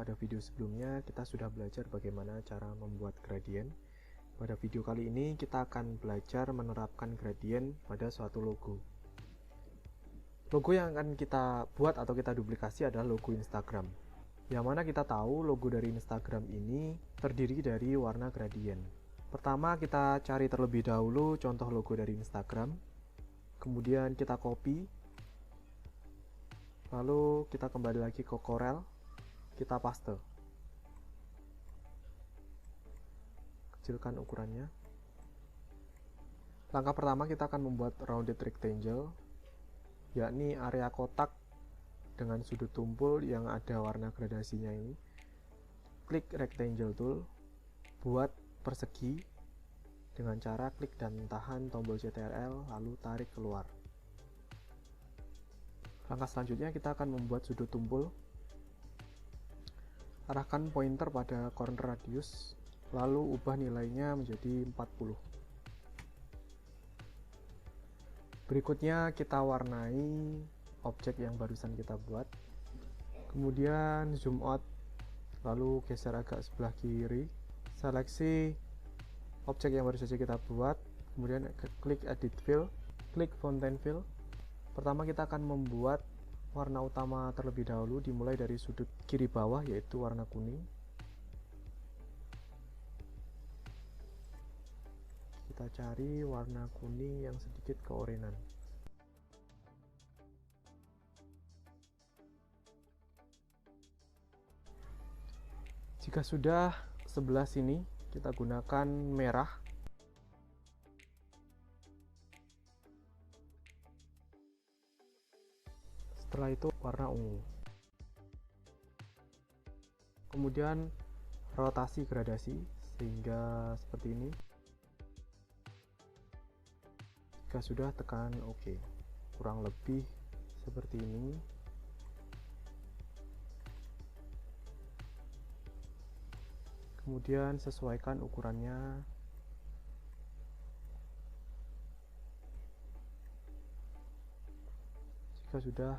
pada video sebelumnya kita sudah belajar bagaimana cara membuat gradien. Pada video kali ini kita akan belajar menerapkan gradien pada suatu logo. Logo yang akan kita buat atau kita duplikasi adalah logo Instagram. Yang mana kita tahu logo dari Instagram ini terdiri dari warna gradien. Pertama kita cari terlebih dahulu contoh logo dari Instagram. Kemudian kita copy. Lalu kita kembali lagi ke Corel. Kita paste, kecilkan ukurannya. Langkah pertama kita akan membuat rounded rectangle, yakni area kotak dengan sudut tumpul yang ada warna gradasinya ini. Klik rectangle tool, buat persegi dengan cara klik dan tahan tombol CTRL lalu tarik keluar. Langkah selanjutnya kita akan membuat sudut tumpul. Arahkan pointer pada corner radius, lalu ubah nilainya menjadi 40. Berikutnya kita warnai objek yang barusan kita buat. Kemudian zoom out, lalu geser agak sebelah kiri. Seleksi objek yang baru saja kita buat. Kemudian klik edit fill, klik fountain fill. Pertama kita akan membuat warna utama terlebih dahulu, dimulai dari sudut kiri bawah yaitu warna kuning. Kita cari warna kuning yang sedikit keorenan. Jika sudah, sebelah sini kita gunakan merah. Setelah itu warna ungu. Kemudian rotasi gradasi sehingga seperti ini. Jika sudah, tekan OK. Kurang lebih seperti ini. Kemudian sesuaikan ukurannya. Jika sudah,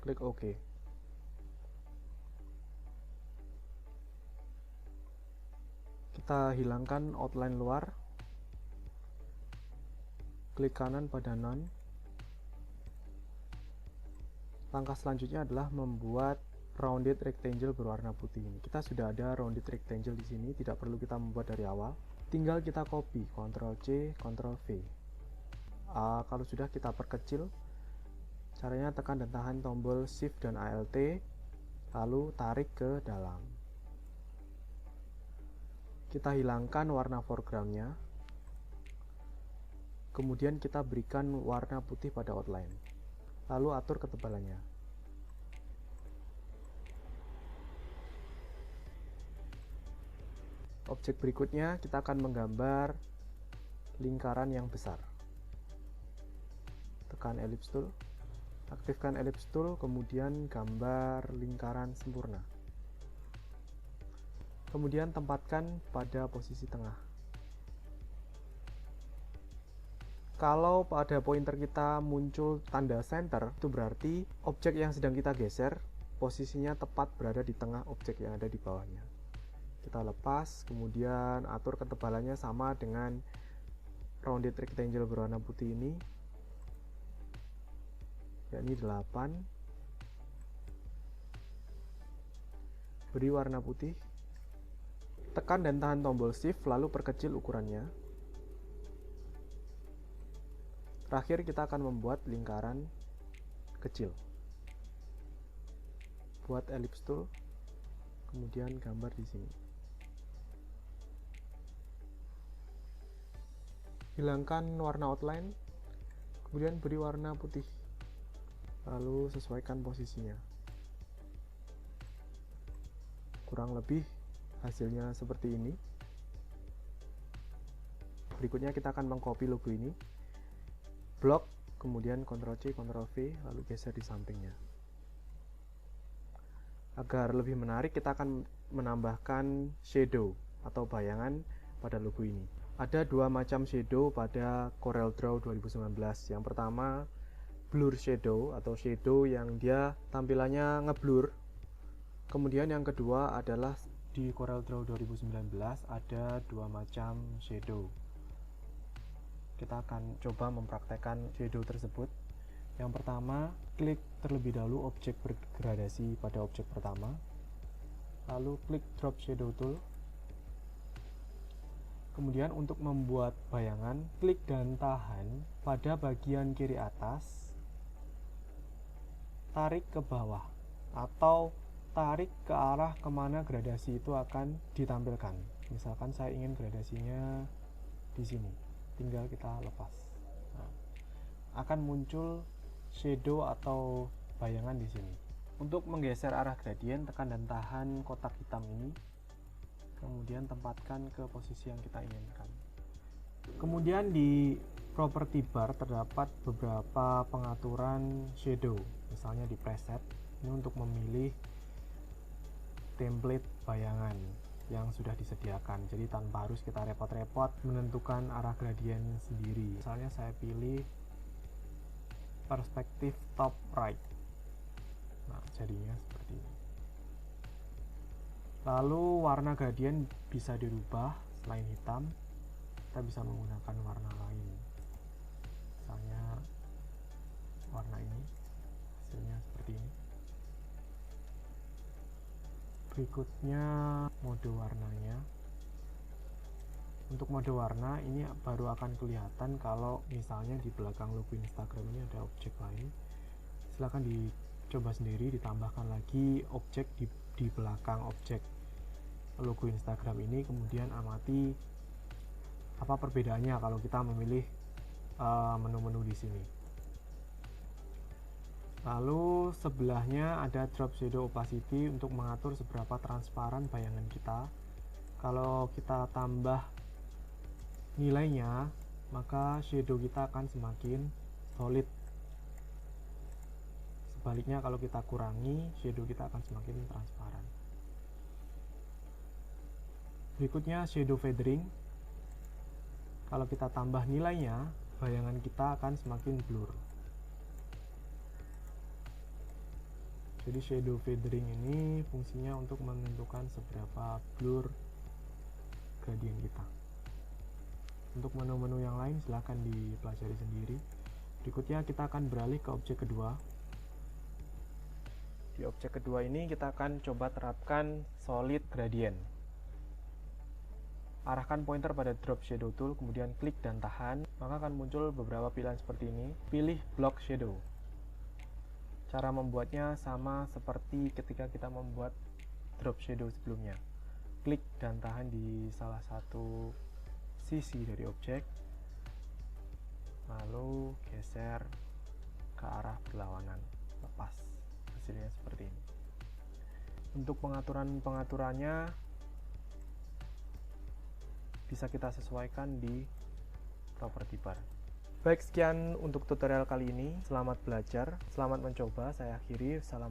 klik OK. Kita hilangkan outline luar. Klik kanan pada none. Langkah selanjutnya adalah membuat rounded rectangle berwarna putih ini. Kita sudah ada rounded rectangle di sini, tidak perlu kita membuat dari awal. Tinggal kita copy, Ctrl C, Ctrl V. Kalau sudah, kita perkecil. Caranya tekan dan tahan tombol Shift dan Alt, lalu tarik ke dalam. Kita hilangkan warna foregroundnya. Kemudian kita berikan warna putih pada outline. Lalu atur ketebalannya. Objek berikutnya kita akan menggambar lingkaran yang besar. Tekan ellipse tool. Aktifkan ellipse tool, kemudian gambar lingkaran sempurna. Kemudian tempatkan pada posisi tengah. Kalau pada pointer kita muncul tanda center, itu berarti objek yang sedang kita geser posisinya tepat berada di tengah objek yang ada di bawahnya. Kita lepas, kemudian atur ketebalannya sama dengan rounded rectangle berwarna putih ini, yakni 8. Beri warna putih. Tekan dan tahan tombol Shift lalu perkecil ukurannya. Terakhir kita akan membuat lingkaran kecil. Buat ellipse tool, kemudian gambar di sini. Hilangkan warna outline, kemudian beri warna putih. Lalu sesuaikan posisinya. Kurang lebih hasilnya seperti ini. Berikutnya kita akan mengcopy logo ini. Blok, kemudian Ctrl C, Ctrl V, lalu geser di sampingnya. Agar lebih menarik, kita akan menambahkan shadow atau bayangan pada logo ini. Ada dua macam shadow pada CorelDRAW 2019. Yang pertama, blur shadow atau shadow yang dia tampilannya ngeblur Kemudian yang kedua adalah di CorelDRAW 2019 ada dua macam shadow. Kita akan coba mempraktekkan shadow tersebut. Yang pertama, klik terlebih dahulu objek bergradasi pada objek pertama, lalu klik drop shadow tool. Kemudian untuk membuat bayangan, klik dan tahan pada bagian kiri atas, tarik ke bawah atau tarik ke arah kemana gradasi itu akan ditampilkan. Misalkan saya ingin gradasinya di sini, tinggal kita lepas. Nah, akan muncul shadow atau bayangan di sini. Untuk menggeser arah gradien, tekan dan tahan kotak hitam ini, kemudian tempatkan ke posisi yang kita inginkan. Kemudian di property bar terdapat beberapa pengaturan shadow, misalnya di preset ini untuk memilih template bayangan yang sudah disediakan, jadi tanpa harus kita repot-repot menentukan arah gradien sendiri. Misalnya saya pilih perspektif top right. Nah, jadinya seperti ini. Lalu warna gradien bisa dirubah, selain hitam kita bisa menggunakan warna lain, misalnya warna ini, hasilnya seperti ini. Berikutnya mode warnanya. Untuk mode warna ini baru akan kelihatan kalau misalnya di belakang logo Instagram ini ada objek lain. Silahkan dicoba sendiri, ditambahkan lagi objek di belakang objek logo Instagram ini, kemudian amati apa perbedaannya kalau kita memilih menu-menu di sini. Lalu sebelahnya ada drop shadow opacity untuk mengatur seberapa transparan bayangan kita. Kalau kita tambah nilainya, maka shadow kita akan semakin solid. Sebaliknya kalau kita kurangi, shadow kita akan semakin transparan. Berikutnya shadow feathering. Kalau kita tambah nilainya, bayangan kita akan semakin blur. Jadi shadow feathering ini fungsinya untuk menentukan seberapa blur gradien kita. Untuk menu-menu yang lain silahkan dipelajari sendiri. Berikutnya kita akan beralih ke objek kedua. Di objek kedua ini kita akan coba terapkan solid gradient. Arahkan pointer pada drop shadow tool, kemudian klik dan tahan, maka akan muncul beberapa pilihan seperti ini. Pilih block shadow. Cara membuatnya sama seperti ketika kita membuat drop shadow sebelumnya. Klik dan tahan di salah satu sisi dari objek, lalu geser ke arah berlawanan, lepas. Hasilnya seperti ini. Untuk pengaturannya bisa kita sesuaikan di property bar. Baik, sekian untuk tutorial kali ini. Selamat belajar, selamat mencoba. Saya akhiri. Salam.